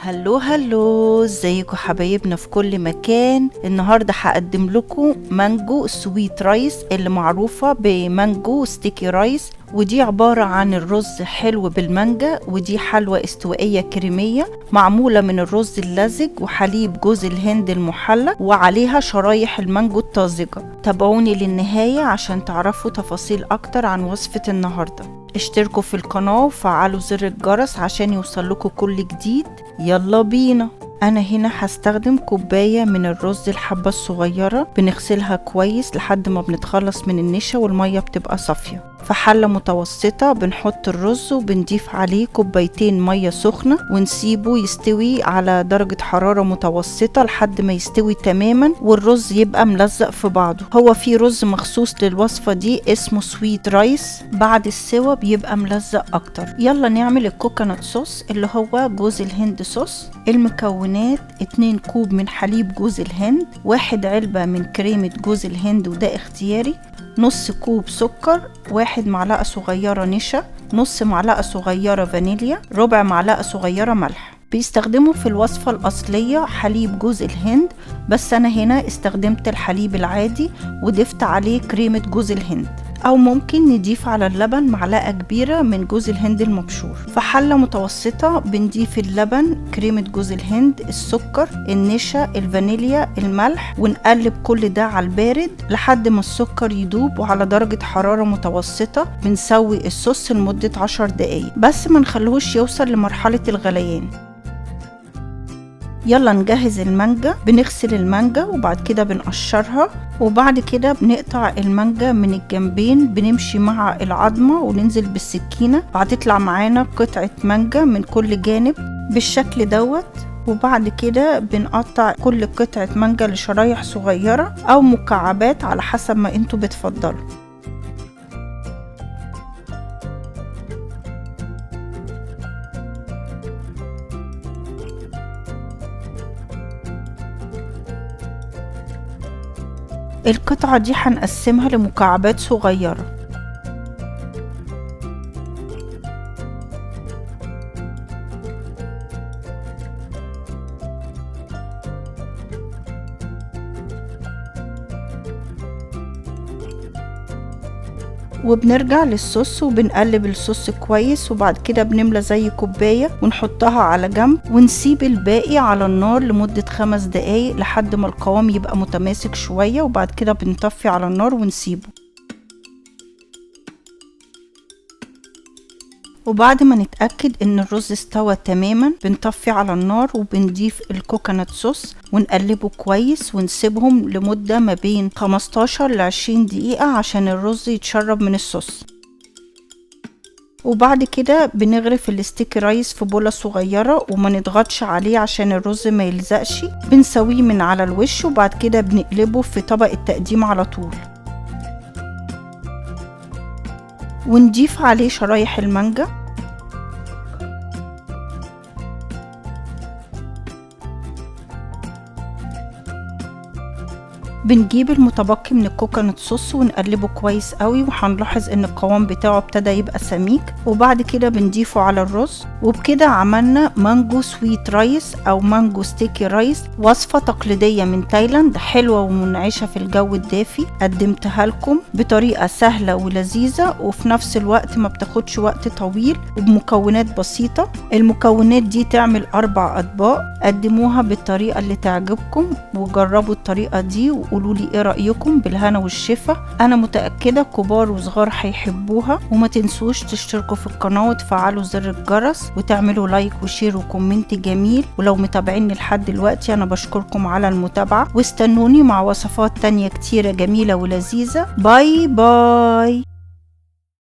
هلو هلو، ازيكم حبايبنا في كل مكان. النهارده هقدم لكم مانجو سويت رايس اللي معروفه بمانجو ستيكي رايس، ودي عباره عن الرز حلو بالمانجا، ودي حلوى استوائيه كريميه معموله من الرز اللزج وحليب جوز الهند المحلى وعليها شرايح المانجو الطازجه. تابعوني للنهايه عشان تعرفوا تفاصيل اكتر عن وصفه النهارده. اشتركوا في القناة وفعلوا زر الجرس عشان يوصلكوا كل جديد. يلا بينا. انا هنا هستخدم كوباية من الرز الحبة الصغيرة، بنغسلها كويس لحد ما بنتخلص من النشا والمية بتبقى صافية. في حلة متوسطة بنحط الرز وبنضيف عليه كوبايتين مية سخنة ونسيبه يستوي على درجة حرارة متوسطة لحد ما يستوي تماما والرز يبقى ملزق في بعضه. هو في رز مخصوص للوصفة دي اسمه سويت رايس، بعد السوا بيبقى ملزق اكتر. يلا نعمل الكوكونات صوص اللي هو جوز الهند صوص. المكونات 2 كوب من حليب جوز الهند، 1 علبة من كريمة جوز الهند وده اختياري، نص كوب سكر، 1 معلقة صغيرة نشا، نص معلقة صغيرة فانيليا، ربع معلقة صغيرة ملح. بيستخدموا في الوصفة الأصلية حليب جوز الهند، بس أنا هنا استخدمت الحليب العادي وضفت عليه كريمة جوز الهند، أو ممكن نضيف على اللبن معلقة كبيرة من جوز الهند المبشور. في حلة متوسطة بنضيف اللبن، كريمة جوز الهند، السكر، النشا، الفانيليا، الملح، ونقلب كل ده على البارد لحد ما السكر يدوب، وعلى درجة حرارة متوسطة بنسوي الصوص لمدة 10 دقايق بس ما نخلوش يوصل لمرحلة الغليان. يلا نجهز المانجا. بنغسل المانجا وبعد كده بنقشرها، وبعد كده بنقطع المانجا من الجنبين، بنمشي مع العظمة وننزل بالسكينة، هتطلع معانا قطعة مانجا من كل جانب بالشكل دوت. وبعد كده بنقطع كل قطعة مانجا لشرايح صغيرة او مكعبات على حسب ما انتوا بتفضلوا. القطعة دي هنقسمها لمكعبات صغيرة. وبنرجع للصوص وبنقلب الصوص كويس، وبعد كده بنملى زي كوباية ونحطها على جنب ونسيب الباقي على النار لمدة 5 دقايق لحد ما القوام يبقى متماسك شوية، وبعد كده بنطفي على النار ونسيبه. وبعد ما نتأكد ان الرز استوى تماما بنطفي على النار وبنضيف الكوكونات صوص ونقلبه كويس ونسيبهم لمدة ما بين 15 ل 20 دقيقة عشان الرز يتشرب من الصوص. وبعد كده بنغرف الستيكي رايس في بولة صغيرة وما نضغطش عليه عشان الرز ما يلزقش. بنسويه من على الوش وبعد كده بنقلبه في طبق التقديم على طول، ونضيف عليه شرايح المانجا. بنجيب المتبقي من الكوكونات صوص ونقلبه كويس قوي، وهنلاحظ ان القوام بتاعه ابتدى يبقى سميك، وبعد كده بنضيفه على الرز. وبكده عملنا مانجو سويت رايس او مانجو ستيكي رايس، وصفة تقليدية من تايلاند حلوة ومنعشة في الجو الدافي. قدمتها لكم بطريقة سهلة ولذيذة وفي نفس الوقت ما بتاخدش وقت طويل وبمكونات بسيطة. المكونات دي تعمل 4 أطباق. قدموها بالطريقة اللي تعجبكم وجربوا الطريقة دي وقولوا لي ايه رأيكم. بالهنا والشفا. انا متأكدة كبار وصغار هيحبوها. وما تنسوش تشتركوا في القناة وتفعلوا زر الجرس وتعملوا لايك وشير وكومنت جميل. ولو متابعيني لحد دلوقتي انا بشكركم على المتابعة، واستنوني مع وصفات تانية كتيرة جميلة ولذيذة. باي باي.